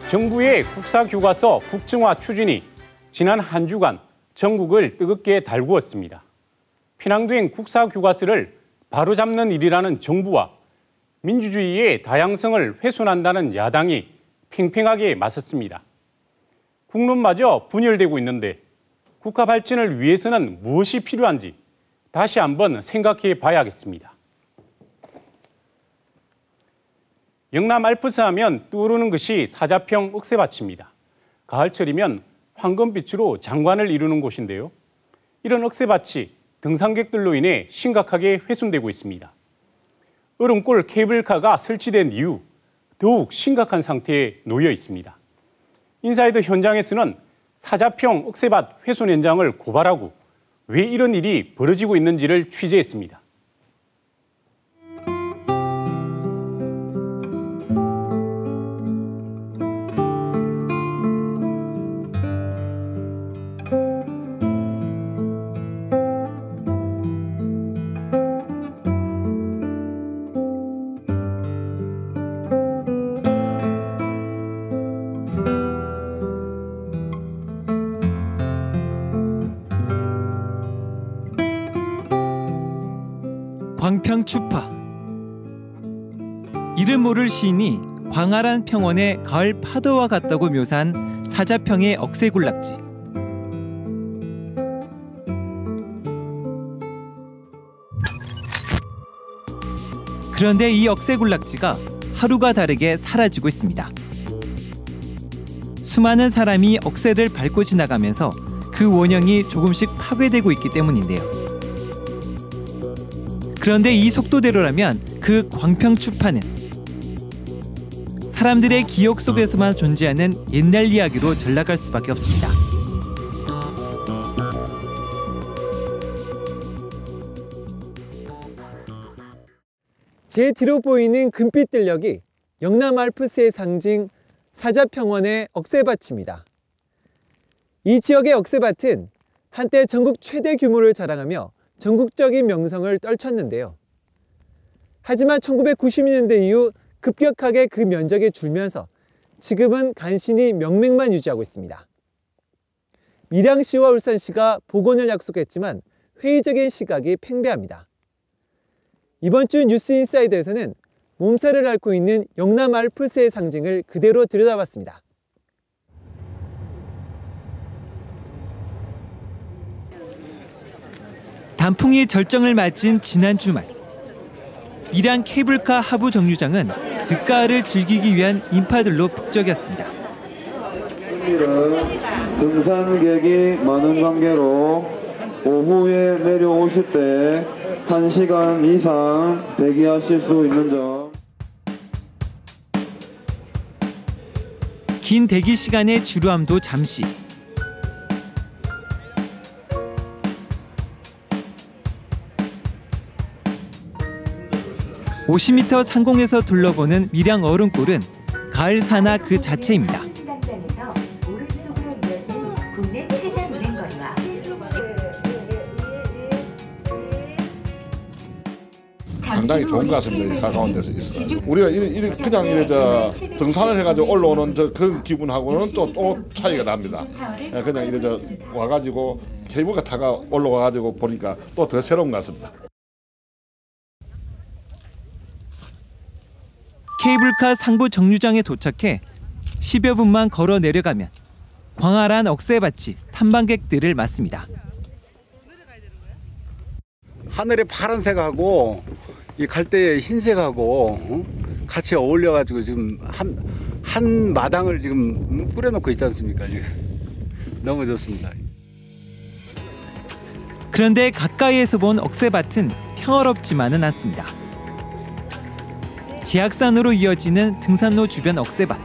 정부의 국사교과서 국정화 추진이 지난 한 주간 전국을 뜨겁게 달구었습니다. 편향된 국사교과서를 바로잡는 일이라는 정부와 민주주의의 다양성을 훼손한다는 야당이 팽팽하게 맞섰습니다. 국론마저 분열되고 있는데 국가 발전을 위해서는 무엇이 필요한지 다시 한번 생각해 봐야겠습니다. 영남 알프스 하면 떠오르는 것이 사자평 억새밭입니다. 가을철이면 황금빛으로 장관을 이루는 곳인데요. 이런 억새밭이 등산객들로 인해 심각하게 훼손되고 있습니다. 얼음골 케이블카가 설치된 이후 더욱 심각한 상태에 놓여 있습니다. 인사이드 현장에서는 사자평 억새밭 훼손 현장을 고발하고 왜 이런 일이 벌어지고 있는지를 취재했습니다. 광평추파. 이름 모를 시인이 광활한 평원의 가을 파도와 같다고 묘사한 사자평의 억새군락지. 그런데 이 억새군락지가 하루가 다르게 사라지고 있습니다. 수많은 사람이 억새를 밟고 지나가면서 그 원형이 조금씩 파괴되고 있기 때문인데요. 그런데 이 속도대로라면 그 광평추파는 사람들의 기억 속에서만 존재하는 옛날 이야기로 전락할 수밖에 없습니다. 제 뒤로 보이는 금빛 들녘이 영남 알프스의 상징 사자평원의 억새밭입니다. 이 지역의 억새밭은 한때 전국 최대 규모를 자랑하며 전국적인 명성을 떨쳤는데요. 하지만 1990년대 이후 급격하게 그 면적이 줄면서 지금은 간신히 명맥만 유지하고 있습니다. 밀양시와 울산시가 복원을 약속했지만 회의적인 시각이 팽배합니다. 이번 주 뉴스인사이드에서는 몸살을 앓고 있는 영남 알프스의 상징을 그대로 들여다봤습니다. 단풍이 절정을 맞은 지난 주말, 밀양 케이블카 하부 정류장은 늦가을을 즐기기 위한 인파들로 북적였습니다. 등산객이 많은 관계로 오후에 내려오실 때 1시간 이상 대기하실 수 있는 점. 긴 대기 시간의 지루함도 잠시. (50m) 상공에서 둘러보는 밀양 얼음골은 가을 산화 그 자체입니다. 상당히 좋은 것 같습니다. 가까운 데서 있어서 우리가 그냥 등산을 해가지고 올라오는 그런 기분하고는 또 차이가 납니다. 그냥 와가지고 케이블카 타가 올라와가지고 보니까 또 더 새로운 것 같습니다. 케이블카 상부 정류장에 도착해 10여 분만 걸어 내려가면 광활한 억새밭이 탐방객들을 맞습니다. 하늘의 파란색하고 이 갈대의 흰색하고 같이 어울려가지고 지금 한 마당을 지금 꾸려놓고 있지 않습니까? 지금 너무 좋습니다. 그런데 가까이에서 본 억새밭은 평화롭지만은 않습니다. 지악산으로 이어지는 등산로 주변 억새밭.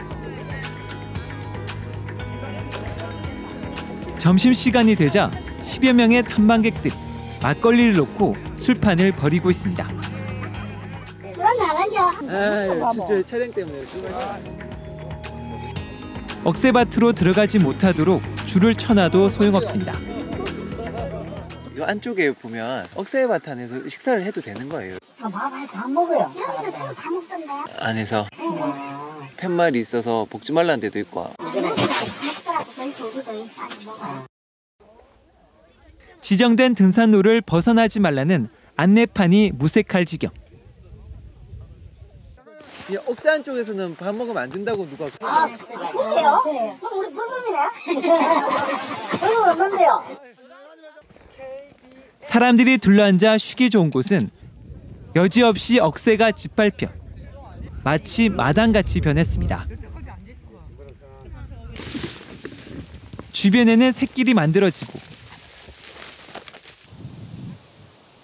점심시간이 되자 10여 명의 탐방객들이 막걸리를 놓고 술판을 벌이고 있습니다. 진짜 촬영 때문에. 억새밭으로 들어가지 못하도록 줄을 쳐놔도 소용없습니다. 이 안쪽에 보면 억새밭 안에서 식사를 해도 되는 거예요. 다 먹어요. 여기서 지금 다 먹던데. 안에서 팻말이 있어서 볶지 말라는 데도 있고. 지정된 등산로를 벗어나지 말라는 안내판이 무색할 지경. 이 억새 쪽에서는 밥 먹으면 안 된다고 누가? 그래요? 우리 불법이네. 뭔데요? 사람들이 둘러앉아 쉬기 좋은 곳은 여지없이 억새가 짓밟혀 마치 마당같이 변했습니다. 주변에는 샛길이 만들어지고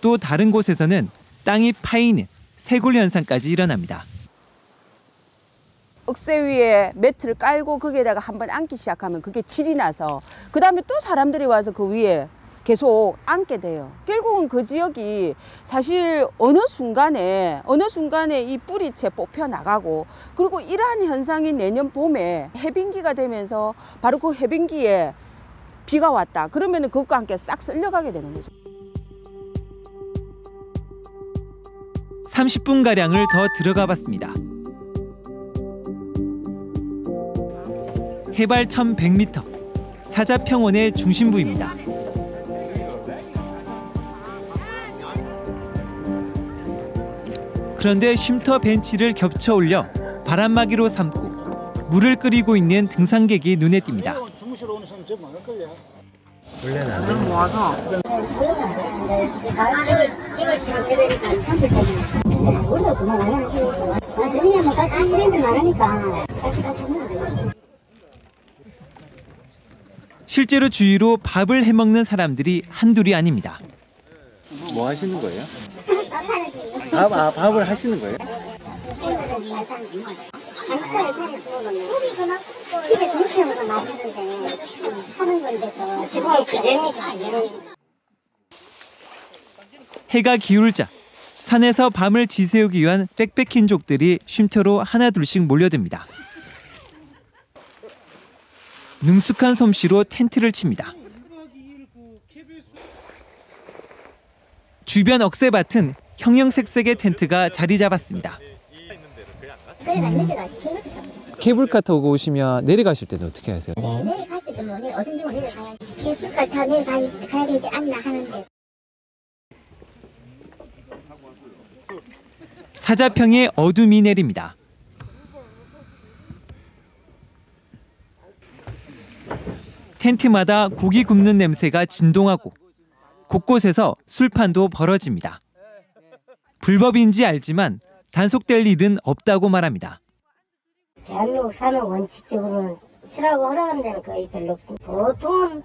또 다른 곳에서는 땅이 파이는 새굴 현상까지 일어납니다. 억새 위에 매트를 깔고 거기에다가 한번 앉기 시작하면 그게 질이 나서 그 다음에 또 사람들이 와서 그 위에 계속 앉게 돼요. 결국은 그 지역이 사실 어느 순간에 이 뿌리채 뽑혀 나가고, 그리고 이러한 현상이 내년 봄에 해빙기가 되면서 바로 그 해빙기에 비가 왔다 그러면 그것과 함께 싹 쓸려가게 되는 거죠. 30분가량을 더 들어가 봤습니다. 해발 1100m, 사자평원의 중심부입니다. 그런데 쉼터 벤치를 겹쳐 올려 바람막이로 삼고 물을 끓이고 있는 등산객이 눈에 띕니다. 원래는 안 되는 실제로 주위로 밥을 해먹는 사람들이 한둘이 아닙니다. 뭐 하시는 거예요? 밥을 하시는 거예요? 해가 기울자 산에서 밤을 지새우기 위한 백패킹족들이 쉼터로 하나둘씩 몰려듭니다. 능숙한 솜씨로 텐트를 칩니다. 주변 억새밭은 형형색색의 텐트가 자리 잡았습니다. 케이블카 타고 오시면 내려가실 때는 어떻게 하세요? 내려갈 때도 뭐 어딘지 내려가야지. 케이블카 타고 내려가야 되지 않나 하는데. 사자평에 어둠이 내립니다. 텐트마다 고기 굽는 냄새가 진동하고 곳곳에서 술판도 벌어집니다. 불법인지 알지만 단속될 일은 없다고 말합니다. 대한민국 사는 원칙적으로는 치라고 허락한 데는 거의 별로 없습니다. 보통은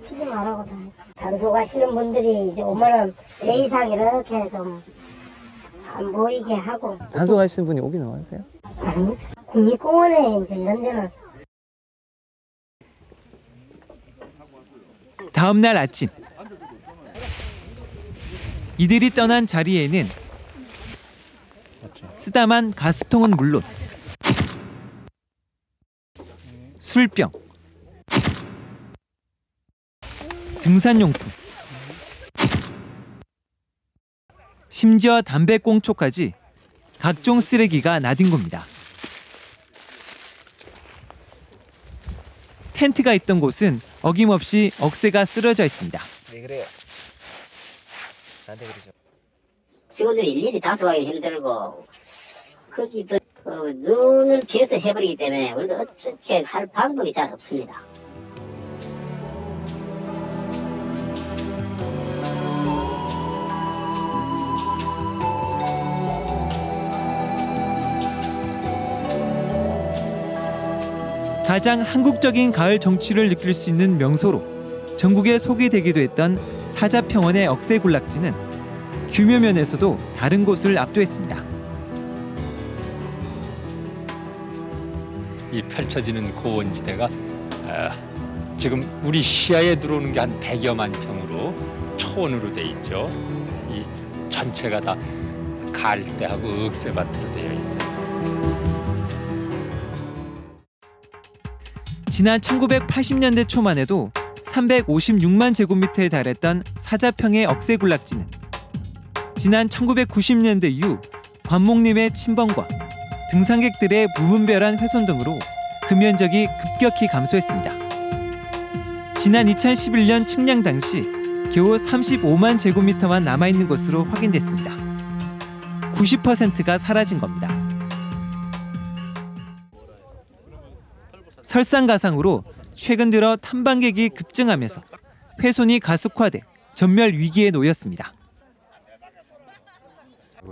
치지 말라고 다 하지. 단속하시는 분들이 이제 5만 원 내 이상 이렇게 좀 안 보이게 하고. 단속하시는 분이 오긴 와세요? 아닙니다. 국립공원에 이제 이런 데는. 다음 날 아침 이들이 떠난 자리에는 쓰다만 가스통은 물론 술병, 등산용품, 심지어 담배꽁초까지 각종 쓰레기가 나뒹 겁니다. 텐트가 있던 곳은 어김없이 억새가 쓰러져 있습니다. 네, 그래요. 나한테 그러죠. 직원들이 일일이 단속하기 힘들고 거기도 눈을 피해서 해버리기 때문에 우리가 어떻게 할 방법이 잘 없습니다. 가장 한국적인 가을 정취를 느낄 수 있는 명소로 전국에 소개되기도 했던 사자평원의 억새군락지는 규모 면에서도 다른 곳을 압도했습니다. 이 펼쳐지는 고원지대가 지금 우리 시야에 들어오는 게 한 100여만 평으로 초원으로 돼 있죠. 이 전체가 다 갈대하고 억새밭으로 되어 있어요. 지난 1980년대 초만 해도 356만 제곱미터에 달했던 사자평의 억새군락지는 지난 1990년대 이후 관목림의 침범과 등산객들의 무분별한 훼손 등으로 금연적이 급격히 감소했습니다. 지난 2011년 측량 당시 겨우 35만 제곱미터만 남아있는 것으로 확인됐습니다. 90%가 사라진 겁니다. 설상가상으로 최근 들어 탐방객이 급증하면서 훼손이 가속화돼 전멸 위기에 놓였습니다.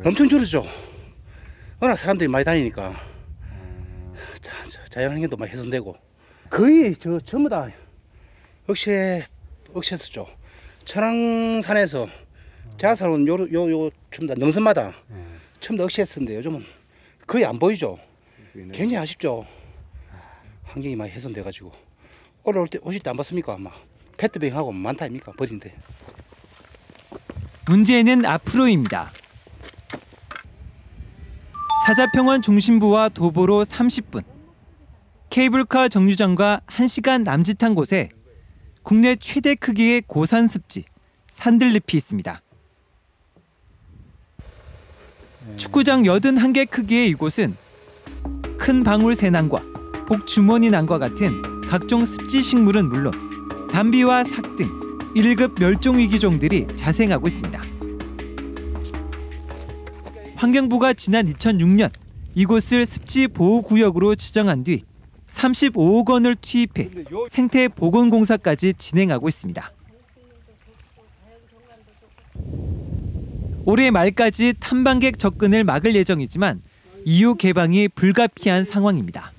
엄청 줄었죠. 워낙 사람들이 많이 다니니까 자연환경도 많이 훼손되고 거의 전부 다 억새였죠. 천왕산에서 제가 살은 요 전부 다 능선마다 전부 다 억새였는데 요즘은 거의 안 보이죠. 굉장히 아쉽죠. 환경이 많이 훼손돼가지고 오실 때 안 봤습니까? 아마 페트병하고 많다 아닙니까? 버린데. 문제는 앞으로입니다. 사자평원 중심부와 도보로 30분, 케이블카 정류장과 1시간 남짓한 곳에 국내 최대 크기의 고산습지 산들늪이 있습니다. 축구장 81개 크기의 이곳은 큰 방울 새낭과 복주머니 낭과 같은 각종 습지 식물은 물론 담비와 삭 등 1급 멸종위기종들이 자생하고 있습니다. 환경부가 지난 2006년 이곳을 습지보호구역으로 지정한 뒤 35억 원을 투입해 생태복원공사까지 진행하고 있습니다. 올해 말까지 탐방객 접근을 막을 예정이지만 이후 개방이 불가피한 상황입니다.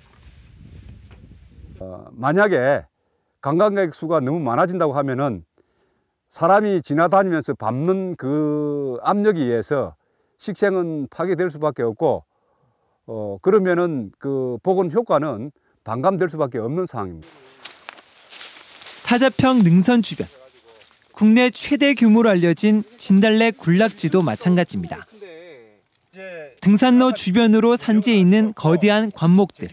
만약에 관광객 수가 너무 많아진다고 하면은 사람이 지나다니면서 밟는 그 압력에 의해서 식생은 파괴될 수밖에 없고 그러면은 그 복원 효과는 반감될 수밖에 없는 상황입니다. 사자평 능선 주변, 국내 최대 규모로 알려진 진달래 군락지도 마찬가지입니다. 등산로 주변으로 산지에 있는 거대한 관목들,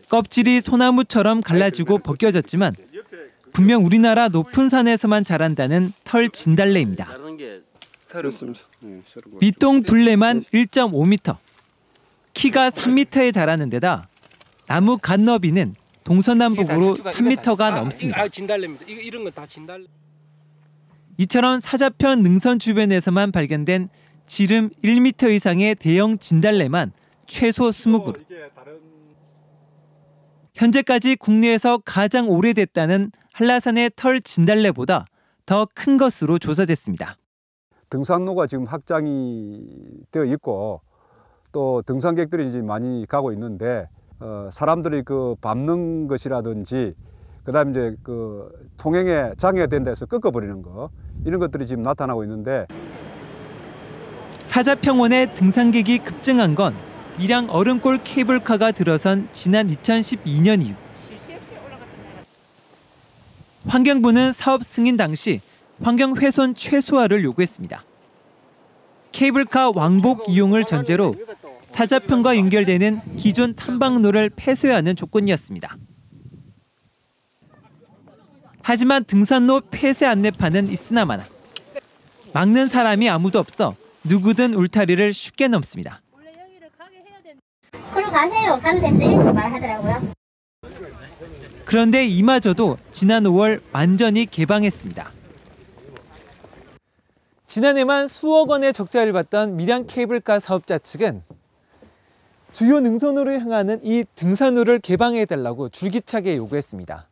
껍질이 소나무처럼 갈라지고 벗겨졌지만 분명 우리나라 높은 산에서만 자란다는 털 진달래입니다. 밑동 둘레만 1.5m, 키가 3m에 달하는 데다 나무 갓너비는 동서남북으로 3m가 넘습니다. 이런 건 다 진달래. 이처럼 사자평 능선 주변에서만 발견된 지름 1m 이상의 대형 진달래만 최소 20그루. 현재까지 국내에서 가장 오래됐다는 한라산의 털 진달래보다 더 큰 것으로 조사됐습니다. 등산로가 지금 확장이 되어 있고 또 등산객들이 이제 많이 가고 있는데 사람들이 그 밟는 것이라든지 그다음에 이제 그 통행에 장애가 된다 해서 꺾어버리는 거 이런 것들이 지금 나타나고 있는데 사자평원에 등산객이 급증한 건 밀양 얼음골 케이블카가 들어선 지난 2012년 이후. 환경부는 사업 승인 당시 환경 훼손 최소화를 요구했습니다. 케이블카 왕복 이용을 전제로 사자평과 연결되는 기존 탐방로를 폐쇄해야 하는 조건이었습니다. 하지만 등산로 폐쇄 안내판은 있으나마나 막는 사람이 아무도 없어 누구든 울타리를 쉽게 넘습니다. 그럼 가세요. 가도 된대 말하더라고요. 그런데 이마저도 지난 5월 완전히 개방했습니다. 지난해만 수억 원의 적자를 봤던 밀양 케이블카 사업자 측은 주요 능선으로 향하는 이 등산로를 개방해달라고 줄기차게 요구했습니다.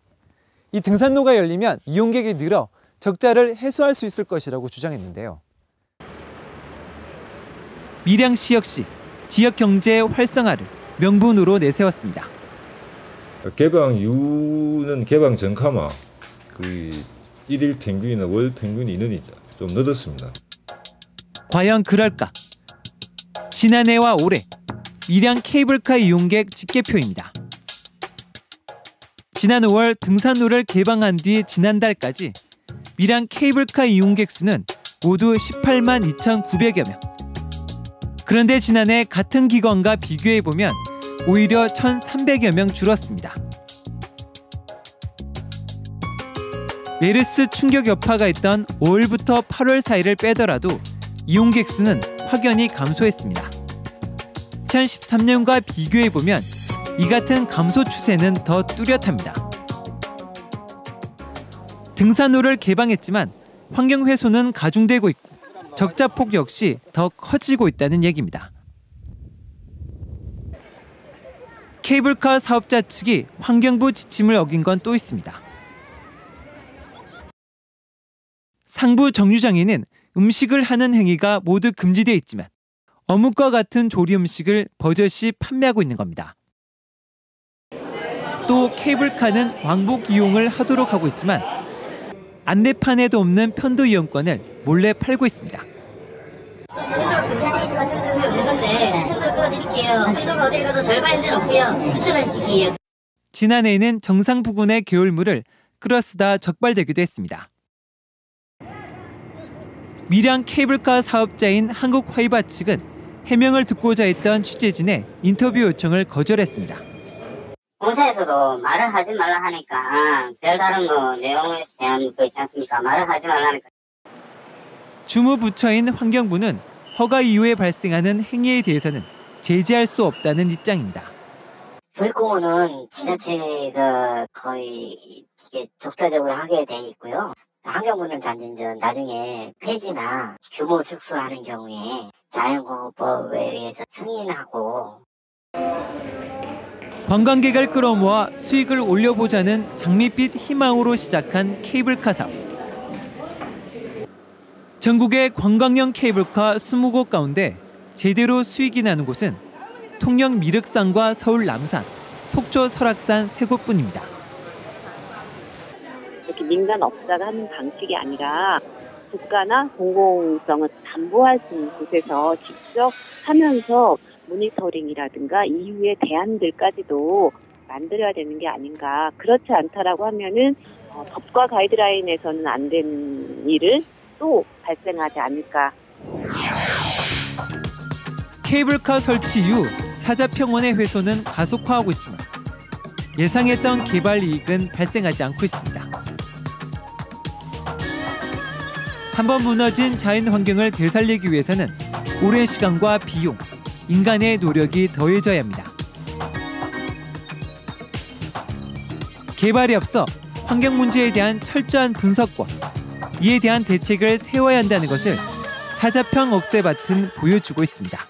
이 등산로가 열리면 이용객이 늘어 적자를 해소할 수 있을 것이라고 주장했는데요. 밀양시 역시 지역 경제의 활성화를 명분으로 내세웠습니다. 개방 이후는 개방 전까마 그 일일 평균이나 월 평균 인원이 좀 늦었습니다. 과연 그럴까? 지난해와 올해 밀양 케이블카 이용객 집계표입니다. 지난 5월 등산로를 개방한 뒤 지난달까지 밀양 케이블카 이용객 수는 모두 18만 2,900여 명. 그런데 지난해 같은 기간과 비교해보면 오히려 1,300여 명 줄었습니다. 메르스 충격 여파가 있던 5월부터 8월 사이를 빼더라도 이용객 수는 확연히 감소했습니다. 2013년과 비교해보면 이 같은 감소 추세는 더 뚜렷합니다. 등산로를 개방했지만 환경 훼손은 가중되고 있고 적자폭 역시 더 커지고 있다는 얘기입니다. 케이블카 사업자 측이 환경부 지침을 어긴 건 또 있습니다. 상부 정류장에는 음식을 하는 행위가 모두 금지되어 있지만 어묵과 같은 조리 음식을 버젓이 판매하고 있는 겁니다. 또 케이블카는 왕복 이용을 하도록 하고 있지만 안내판에도 없는 편도 이용권을 몰래 팔고 있습니다. 지난해에는 정상 부근의 개울물을 끌어쓰다 적발되기도 했습니다. 밀양 케이블카 사업자인 한국화이바 측은 해명을 듣고자 했던 취재진의 인터뷰 요청을 거절했습니다. 공사에서도 말을 하지 말라 하니까 별다른 내용에 대한 거 있지 않습니까? 말을 하지 말라니까. 주무부처인 환경부는 허가 이후에 발생하는 행위에 대해서는 제재할 수 없다는 입장입니다. 조립공원은 지자체가 거의 이게 독자적으로 하게 돼 있고요. 환경부는 단지 나중에 폐지나 규모 축소하는 경우에 자연공원법에 의해서 승인하고 관광객을 끌어모아 수익을 올려보자는 장밋빛 희망으로 시작한 케이블카 사업. 전국의 관광형 케이블카 20곳 가운데 제대로 수익이 나는 곳은 통영 미륵산과 서울 남산, 속초 설악산 3곳뿐입니다. 이렇게 민간 업자가 하는 방식이 아니라 국가나 공공성을 담보할 수 있는 곳에서 직접 하면서 모니터링이라든가 이후의 대안들까지도 만들어야 되는 게 아닌가. 그렇지 않다라고 하면은 법과 가이드라인에서는 안 되는 일을 또 발생하지 않을까. 케이블카 설치 이후 사자평원의 훼손은 가속화하고 있지만 예상했던 개발 이익은 발생하지 않고 있습니다. 한번 무너진 자연 환경을 되살리기 위해서는 오랜 시간과 비용, 인간의 노력이 더해져야 합니다. 개발에 앞서 환경 문제에 대한 철저한 분석과 이에 대한 대책을 세워야 한다는 것을 사자평 억새밭은 보여주고 있습니다.